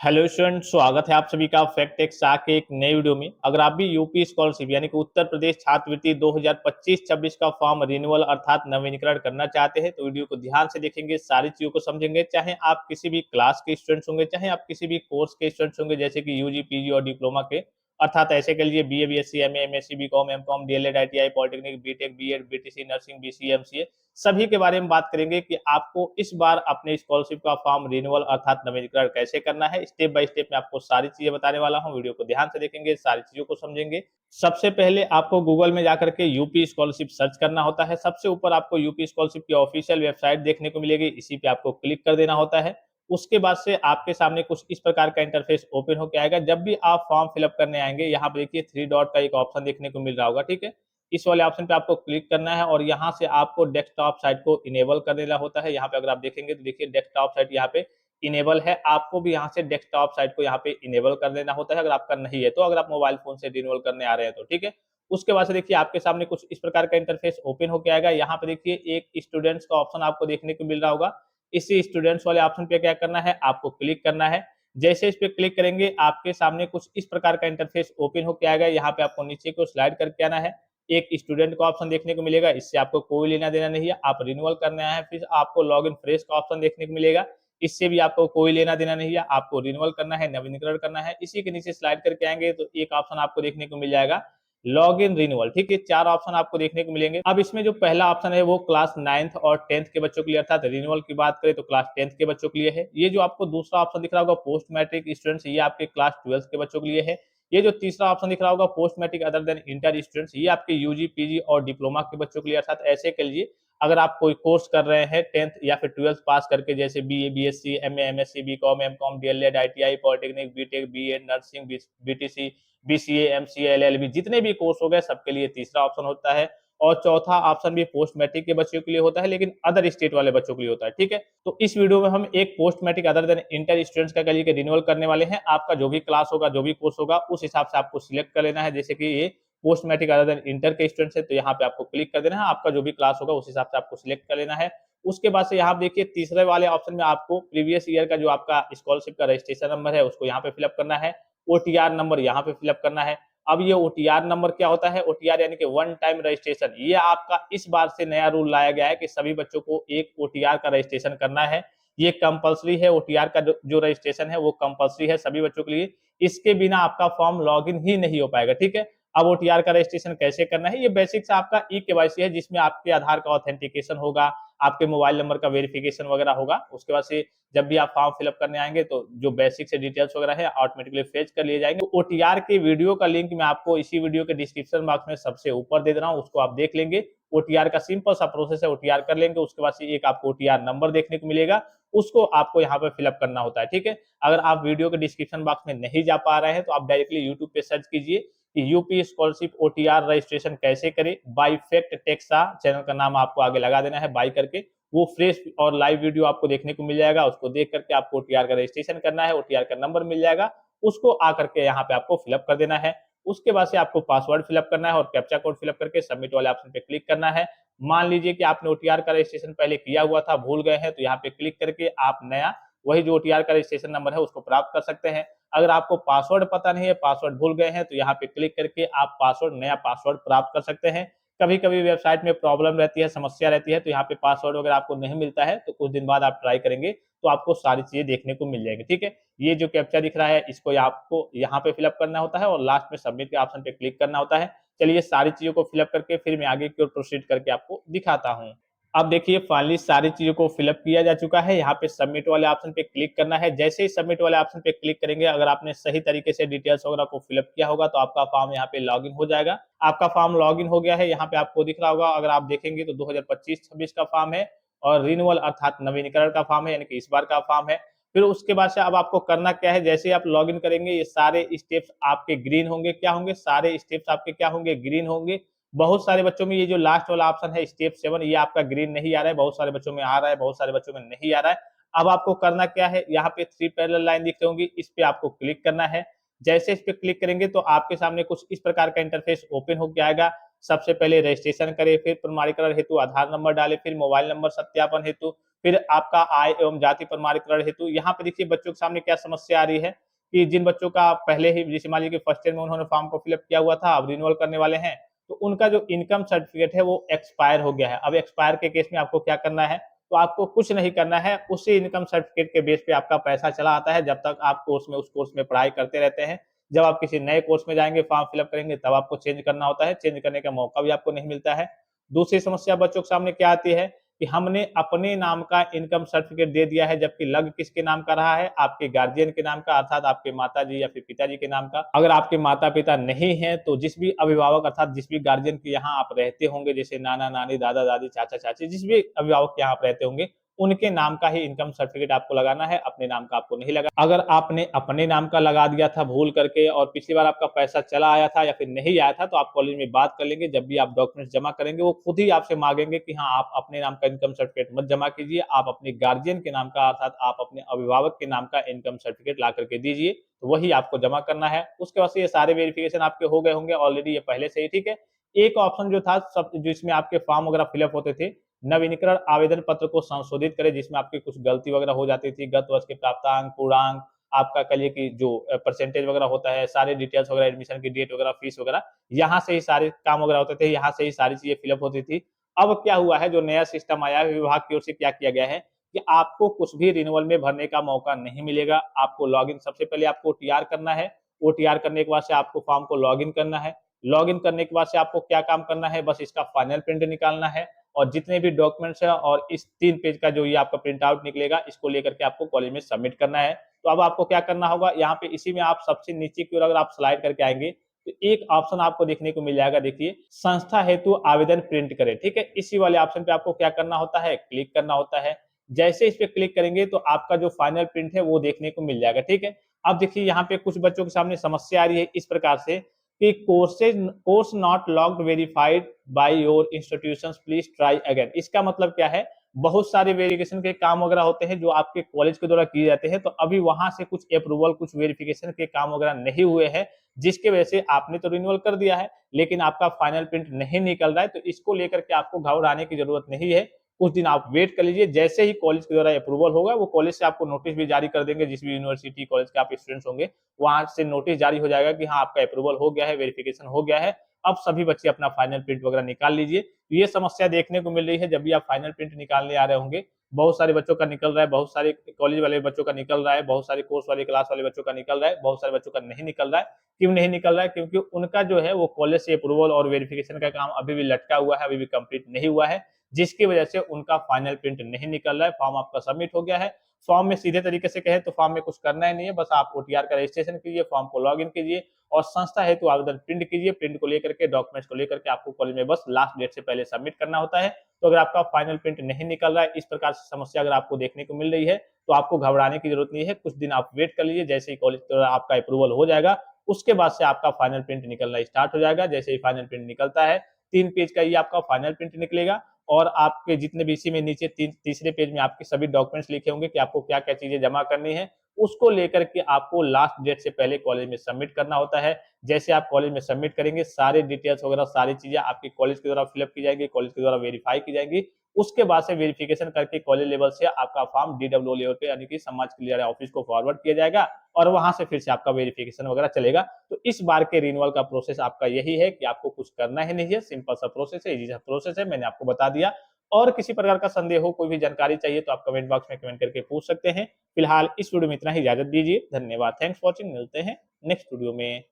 Hello student, स्वागत है आप सभी का फैक्ट टेक सा के एक नए वीडियो में। अगर आप भी यूपी स्कॉलरशिप यानी कि उत्तर प्रदेश छात्रवृत्ति 2025-26 का फॉर्म रिन्यूअल अर्थात नवीनीकरण करना चाहते हैं तो वीडियो को ध्यान से देखेंगे, सारी चीजों को समझेंगे। चाहे आप किसी भी क्लास के स्टूडेंट्स होंगे, चाहे आप किसी भी कोर्स के स्टूडेंट्स होंगे, जैसे कि यूजी, पीजी और डिप्लोमा के, अर्थात ऐसे कह लीजिए BA, BSc, MA, MSc, BCom, MCom, DElEd, ITI, polytechnic, BTech, BEd, BTC, nursing, BCA, MCA, सभी के बारे में बात करेंगे कि आपको इस बार अपने स्कॉलरशिप का फॉर्म रिन्यूअल अर्थात नवीनीकरण कैसे करना है। स्टेप बाय स्टेप मैं आपको सारी चीजें बताने वाला हूं, वीडियो को ध्यान से देखेंगे, सारी चीजों को समझेंगे। सबसे पहले आपको गूगल में जाकर के यूपी स्कॉलरशिप सर्च करना होता है। सबसे ऊपर आपको यूपी स्कॉलरशिप की ऑफिशियल वेबसाइट देखने को मिलेगी, इसी पे आपको क्लिक कर देना होता है। उसके बाद से आपके सामने कुछ इस प्रकार का इंटरफेस ओपन होकर आएगा। जब भी आप फॉर्म फिलअप करने आएंगे, यहाँ पे देखिए थ्री डॉट का एक ऑप्शन देखने को मिल रहा होगा, ठीक है। इस वाले ऑप्शन पे आपको क्लिक करना है और यहाँ से आपको डेस्कटॉप साइट को इनेबल कर देना होता है। यहाँ पे अगर आप देखेंगे तो देखिए डेस्कटॉप साइट यहाँ पे इनेबल है, आपको भी यहाँ से डेस्कटॉप साइट को यहाँ पे इनेबल कर देना होता है। अगर आपका नहीं है तो, अगर आप मोबाइल फोन से रिन्यूअल करने आ रहे हैं तो, ठीक है। उसके बाद से देखिए आपके सामने कुछ इस प्रकार का इंटरफेस ओपन होकर आएगा। यहाँ पे देखिए एक स्टूडेंट्स का ऑप्शन आपको देखने को मिल रहा होगा। इसी स्टूडेंट्स वाले ऑप्शन पे क्या करना है, आपको क्लिक करना है। जैसे इस पे क्लिक करेंगे आपके सामने कुछ इस प्रकार का इंटरफेस ओपन होकर आएगा। यहाँ पे आपको नीचे को स्लाइड करके आना है, एक स्टूडेंट का ऑप्शन देखने को मिलेगा, इससे आपको कोई लेना देना नहीं है, आप रिन्यूअल करने आए हैं। फिर आपको लॉग इन फ्रेश का ऑप्शन देखने को मिलेगा, इससे भी आपको कोई लेना देना नहीं है, आपको रिन्यूअल करना है, नवीनीकरण करना है। इसी के नीचे स्लाइड करके आएंगे तो एक ऑप्शन आपको देखने को मिल जाएगा लॉग इन रिन्यूअल, ठीक है। चार ऑप्शन आपको देखने को मिलेंगे। अब इसमें जो पहला ऑप्शन है वो क्लास 9th और 10th के बच्चों के लिए, अर्थात रिन्यूअल की बात करें तो क्लास 10th के बच्चों के लिए है। ये जो आपको दूसरा ऑप्शन दिख रहा होगा पोस्ट मैट्रिक स्टूडेंट्स, ये आपके क्लास 12th के बच्चों के लिए है। ये जो तीसरा ऑप्शन दिख रहा होगा post matric other than inter students, ये आपके यूजी, पीजी और डिप्लोमा के बच्चों के लिए, अर्थात ऐसे कह लीजिए अगर आप कोई कोर्स कर रहे हैं 10th या फिर 12th पास करके, जैसे BA, BSc, MA, MSc, BCom, MCom, DElEd, ITI, polytechnic, BTech, BEd, nursing, BTC, BCA, MCA, LLB, जितने भी कोर्स हो गए सबके लिए तीसरा ऑप्शन होता है। और चौथा ऑप्शन भी पोस्ट मैट्रिक के बच्चों के लिए होता है, लेकिन अदर स्टेट वाले बच्चों के लिए होता है, ठीक है। तो इस वीडियो में हम एक post matric other than inter students का करिए रिन्यूअल करने वाले हैं। आपका जो भी क्लास होगा, जो भी कोर्स होगा, उस हिसाब से आपको सिलेक्ट कर लेना है। जैसे कि ये post matric other than inter के स्टूडेंट्स है तो यहाँ पे आपको क्लिक कर देना है, आपका जो भी क्लास होगा उस हिसाब से आपको सिलेक्ट कर लेना है। उसके बाद से यहाँ देखिए तीसरे वाले ऑप्शन में आपको प्रीवियस ईयर का जो आपका स्कॉलरशिप का रजिस्ट्रेशन नंबर है उसको यहाँ पे फिलअप करना है, ओटीआर नंबर यहाँ पे फिलअप करना है। अब ये ओटीआर नंबर क्या होता है, ओटीआर यानी कि वन टाइम रजिस्ट्रेशन। ये आपका इस बार से नया रूल लाया गया है कि सभी बच्चों को एक ओटीआर का रजिस्ट्रेशन करना है। ये कंपलसरी है, ओटीआर का जो रजिस्ट्रेशन है वो कंपलसरी है सभी बच्चों के लिए। इसके बिना आपका फॉर्म लॉगिन ही नहीं हो पाएगा, ठीक है। अब ओटीआर का रजिस्ट्रेशन कैसे करना है, ये बेसिक से आपका ई केवाईसी है, जिसमें आपके आधार का ऑथेंटिकेशन होगा, आपके मोबाइल नंबर का वेरिफिकेशन वगैरह होगा। उसके बाद से जब भी आप फॉर्म फिलअप करने आएंगे तो जो बेसिक से डिटेल्स वगैरह है ऑटोमेटिकली फेच कर लिए जाएंगे। ओटीआर के वीडियो का लिंक मैं आपको इसी वीडियो के डिस्क्रिप्शन बॉक्स में सबसे ऊपर दे रहा हूँ, उसको आप देख लेंगे। ओटीआर का सिंपल सा प्रोसेस है, ओटीआर कर लेंगे, उसके बाद से एक आपको ओटीआर नंबर देखने को मिलेगा, उसको आपको यहाँ पे फिलअप करना होता है, ठीक है। अगर आप वीडियो के डिस्क्रिप्शन बॉक्स में नहीं जा पा रहे हैं तो आप डायरेक्टली यूट्यूब पे सर्च कीजिए कि यूपी स्कॉलरशिप ओटीआर रजिस्ट्रेशन कैसे करें, बाय फैक्ट टेक्सा चैनल का नाम आपको आगे लगा देना है बाय करके। वो फ्रेश और लाइव वीडियो आपको देखने को मिल जाएगा, उसको देख करके आपको ओटीआर का रजिस्ट्रेशन करना है, ओटीआर का नंबर मिल जाएगा, उसको आकर के यहाँ पे आपको फिलअप कर देना है। उसके बाद से आपको पासवर्ड फिलअप करना है और कैप्चा कोड फिलअप करके सबमिट वाले ऑप्शन पे क्लिक करना है। मान लीजिए कि आपने ओटीआर का रजिस्ट्रेशन पहले किया हुआ था, भूल गए हैं, तो यहाँ पे क्लिक करके आप नया वही जो ओटीआर का रजिस्ट्रेशन नंबर है उसको प्राप्त कर सकते हैं। अगर आपको पासवर्ड पता नहीं है, पासवर्ड भूल गए हैं, तो यहाँ पे क्लिक करके आप पासवर्ड नया पासवर्ड प्राप्त कर सकते हैं। कभी कभी वेबसाइट में प्रॉब्लम रहती है, समस्या रहती है, तो यहाँ पे पासवर्ड वगैरह आपको नहीं मिलता है, तो कुछ दिन बाद आप ट्राई करेंगे तो आपको सारी चीजें देखने को मिल जाएगी, ठीक है। ये जो कैप्चा दिख रहा है इसको आपको यहाँ पे फिलअप करना होता है और लास्ट में सबमिट के ऑप्शन पे क्लिक करना होता है। चलिए सारी चीजों को फिलअप करके फिर मैं आगे की ओर प्रोसीड करके आपको दिखाता हूँ। अब देखिए फाइनली सारी चीजों को फिलअप किया जा चुका है, यहाँ पे सबमिट वाले ऑप्शन पे क्लिक करना है। जैसे ही सबमिट वाले ऑप्शन पे क्लिक करेंगे, अगर आपने सही तरीके से डिटेल्स वगैरह को फिलअप किया होगा तो आपका फॉर्म यहाँ पे लॉगिन हो जाएगा। आपका फॉर्म लॉगिन हो गया है, यहाँ पे आपको दिख रहा होगा, अगर आप देखेंगे तो 2025-26 का फॉर्म है और रिन्यूअल अर्थात नवीनीकरण का फॉर्म है, यानी कि इस बार का फॉर्म है। फिर उसके बाद से अब आपको करना क्या है, जैसे आप लॉगिन करेंगे ये सारे स्टेप्स आपके ग्रीन होंगे, क्या होंगे, सारे स्टेप्स आपके क्या होंगे, ग्रीन होंगे। बहुत सारे बच्चों में ये जो लास्ट वाला ऑप्शन है स्टेप 7, ये आपका ग्रीन नहीं आ रहा है, बहुत सारे बच्चों में आ रहा है, बहुत सारे बच्चों में नहीं आ रहा है। अब आपको करना क्या है, यहाँ पे 3 पैरेलल लाइन दिख रही होंगी, इस पे आपको क्लिक करना है। जैसे इस पे क्लिक करेंगे तो आपके सामने कुछ इस प्रकार का इंटरफेस ओपन हो जाएगा। सबसे पहले रजिस्ट्रेशन करें, फिर प्रमाणीकरण हेतु आधार नंबर डालें, फिर मोबाइल नंबर सत्यापन हेतु फिर आपका आय एवं जाति प्रमाणीकरण हेतु यहाँ पे देखिए बच्चों के सामने क्या समस्या आ रही है कि जिन बच्चों का पहले ही जैसे मान लीजिए कि फर्स्ट ईयर में उन्होंने फॉर्म को फिलअप किया हुआ था, अब रिन्यूअल करने वाले हैं, तो उनका जो इनकम सर्टिफिकेट है वो एक्सपायर हो गया है। अब एक्सपायर के केस में आपको क्या करना है, तो आपको कुछ नहीं करना है, उसी इनकम सर्टिफिकेट के बेस पे आपका पैसा चला आता है जब तक आप उस कोर्स में पढ़ाई करते रहते हैं। जब आप किसी नए कोर्स में जाएंगे, फॉर्म फिलअप करेंगे, तब आपको चेंज करना होता है, चेंज करने का मौका भी आपको नहीं मिलता है। दूसरी समस्या बच्चों के सामने क्या आती है कि हमने अपने नाम का इनकम सर्टिफिकेट दे दिया है, जबकि लग किसके नाम का रहा है, आपके गार्जियन के नाम का, अर्थात आपके माताजी या फिर पिताजी के नाम का। अगर आपके माता पिता नहीं है तो जिस भी अभिभावक अर्थात जिस भी गार्जियन के यहाँ आप रहते होंगे, जैसे नाना नानी, दादा दादी, चाचा चाची, जिस भी अभिभावक के यहाँ आप रहते होंगे, उनके नाम का ही इनकम सर्टिफिकेट आपको लगाना है, अपने नाम का आपको नहीं लगा। अगर आपने अपने नाम का लगा दिया था भूल करके और पिछली बार आपका पैसा चला आया था या फिर नहीं आया था, तो आप कॉलेज में बात कर लेंगे। जब भी आप डॉक्यूमेंट्स जमा करेंगे, वो खुद ही आपसे मांगेंगे कि हाँ, आप अपने नाम का इनकम सर्टिफिकेट मत जमा कीजिए, आप अपने गार्जियन के नाम का अर्थात आप अपने अभिभावक के नाम का इनकम सर्टिफिकेट ला करके दीजिए, तो वही आपको जमा करना है। उसके बाद से ये सारे वेरिफिकेशन आपके हो गए होंगे ऑलरेडी, ये पहले से ही, ठीक है। एक ऑप्शन जो था सब जिसमें आपके फॉर्म वगैरह फिलअप होते थे, नवीनीकरण आवेदन पत्र को संशोधित करें, जिसमें आपकी कुछ गलती वगैरह हो जाती थी, गत वर्ष के प्राप्तांक, पूर्णांक, आपका कहिए कि जो परसेंटेज वगैरह होता है, सारे डिटेल्स वगैरह, एडमिशन की डेट वगैरह, फीस वगैरह, यहाँ से ही सारे काम वगैरह होते थे, यहाँ से ही सारी चीजें फिलअप होती थी। अब क्या हुआ है, जो नया सिस्टम आया है विभाग की ओर से, क्या किया गया है कि आपको कुछ भी रिन्यूअल में भरने का मौका नहीं मिलेगा। आपको लॉगिन, सबसे पहले आपको ओटीआर करना है, ओटीआर करने के बाद से आपको फॉर्म को लॉगिन करना है, लॉगिन करने के बाद से आपको क्या काम करना है, बस इसका फाइनल प्रिंट निकालना है और जितने भी डॉक्यूमेंट्स है और इस 3 पेज का जो ये आपका प्रिंट आउट निकलेगा, इसको लेकर के आपको कॉलेज में सबमिट करना है। तो अब आपको क्या करना होगा, यहाँ पे इसी में आप सबसे नीचे की ओर अगर आप स्लाइड करके आएंगे, तो एक ऑप्शन आपको देखने को मिल जाएगा, देखिए संस्था हेतु आवेदन प्रिंट करें, ठीक है। इसी वाले ऑप्शन पे आपको क्या करना होता है, क्लिक करना होता है। जैसे इस पे क्लिक करेंगे तो आपका जो फाइनल प्रिंट है वो देखने को मिल जाएगा, ठीक है। अब देखिए यहाँ पे कुछ बच्चों के सामने समस्या आ रही है इस प्रकार से कि course not logged verified by your institutions, please try again. इसका मतलब क्या है, बहुत सारे वेरिफिकेशन के काम वगैरह होते हैं जो आपके कॉलेज के द्वारा किए जाते हैं, तो अभी वहां से कुछ अप्रूवल, कुछ वेरिफिकेशन के काम वगैरह नहीं हुए हैं, जिसके वजह से आपने तो रिन्यूअल कर दिया है लेकिन आपका फाइनल प्रिंट नहीं निकल रहा है। तो इसको लेकर के आपको घबराने की जरूरत नहीं है, कुछ दिन आप वेट कर लीजिए। जैसे ही कॉलेज के द्वारा अप्रूवल होगा, वो कॉलेज से आपको नोटिस भी जारी कर देंगे, जिस भी यूनिवर्सिटी कॉलेज के आप स्टूडेंट्स होंगे, वहां से नोटिस जारी हो जाएगा कि हाँ, आपका अप्रूवल हो गया है, वेरिफिकेशन हो गया है, अब सभी बच्चे अपना फाइनल प्रिंट वगैरह निकाल लीजिए। तो ये समस्या देखने को मिल रही है, जब भी आप फाइनल प्रिंट निकालने आ रहे होंगे, बहुत सारे बच्चों का निकल रहा है, बहुत सारे कॉलेज वाले बच्चों का निकल रहा है, बहुत सारे कोर्स वाले क्लास वाले बच्चों का निकल रहा है, बहुत सारे बच्चों का नहीं निकल रहा है। क्यों नहीं निकल रहा है, क्योंकि उनका जो है वो कॉलेज से अप्रूवल और वेरिफिकेशन का काम अभी भी लटका हुआ है, अभी भी कंप्लीट नहीं हुआ है, जिसकी वजह से उनका फाइनल प्रिंट नहीं निकल रहा है। फॉर्म आपका सबमिट हो गया है। फॉर्म में सीधे तरीके से कहें तो फॉर्म में कुछ करना ही नहीं है, बस आप ओटीआर का रजिस्ट्रेशन कीजिए, फॉर्म को लॉग इन कीजिए और संस्था है तो आवेदन प्रिंट कीजिए। प्रिंट को लेकर के, डॉक्यूमेंट्स को लेकर के आपको कॉलेज में बस लास्ट डेट से पहले सबमिट करना होता है। तो अगर आपका फाइनल प्रिंट नहीं निकल रहा है, इस प्रकार से समस्या अगर आपको देखने को मिल रही है, तो आपको घबराने की जरूरत नहीं है, कुछ दिन आप वेट कर लीजिए। जैसे ही कॉलेज द्वारा आपका अप्रूवल हो जाएगा, उसके बाद से आपका फाइनल प्रिंट निकलना स्टार्ट हो जाएगा। जैसे ही फाइनल प्रिंट निकलता है, 3 पेज का ये आपका फाइनल प्रिंट निकलेगा और आपके जितने भी इसी में नीचे तीसरे पेज में आपके सभी डॉक्यूमेंट्स लिखे होंगे कि आपको क्या क्या चीजें जमा करनी है, उसको लेकर के आपको लास्ट डेट से पहले कॉलेज में सबमिट करना होता है। जैसे आप कॉलेज में सबमिट करेंगे, सारे डिटेल्स वगैरह सारी चीजें आपके कॉलेज के द्वारा फिलअप की जाएंगी, कॉलेज के द्वारा वेरीफाई की जाएंगी। उसके बाद से वेरिफिकेशन करके कॉलेज लेवल से आपका फॉर्म डीडब्ल्यू लेवल पे यानी कि समाज कल्याण ऑफिस को फॉरवर्ड किया जाएगा और वहां से फिर से आपका वेरिफिकेशन वगैरह चलेगा। तो इस बार के रिन्यूअल का प्रोसेस आपका यही है कि आपको कुछ करना ही नहीं है, सिंपल सा प्रोसेस है, इजी सा प्रोसेस है, मैंने आपको बता दिया। और किसी प्रकार का संदेह हो, कोई भी जानकारी चाहिए तो आप कमेंट बॉक्स में कमेंट करके पूछ सकते हैं। फिलहाल इस वीडियो में इतना ही, इजाजत दीजिए, धन्यवाद, थैंक्स फॉर वॉचिंग, मिलते हैं नेक्स्ट वीडियो में।